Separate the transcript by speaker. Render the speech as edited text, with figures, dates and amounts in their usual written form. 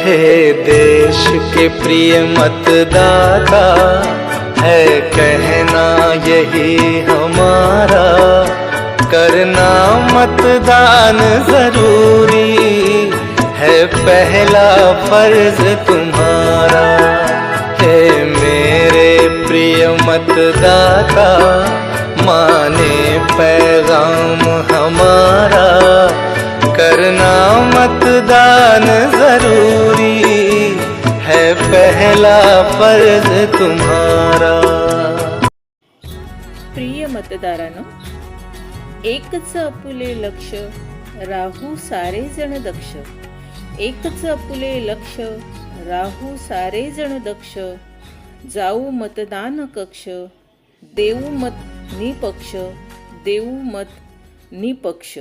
Speaker 1: हे देश के प्रिय मतदाता, है कहना यही हमारा, करना मतदान जरूरी है, पहला फर्ज तुम्हारा। हे मेरे प्रिय मतदाता, माने पैगाम हमारा, करना मतदान जरूरी है, पहला फर्ज तुम्हारा।
Speaker 2: प्रिय मतदारांनो, एकच आपुले लक्ष, राहू सारे जण दक्ष। एकच आपुले लक्ष, राहू सारे जण दक्ष। जाऊ मतदान कक्ष, देऊ मत निपक्ष, देऊ मत निपक्ष।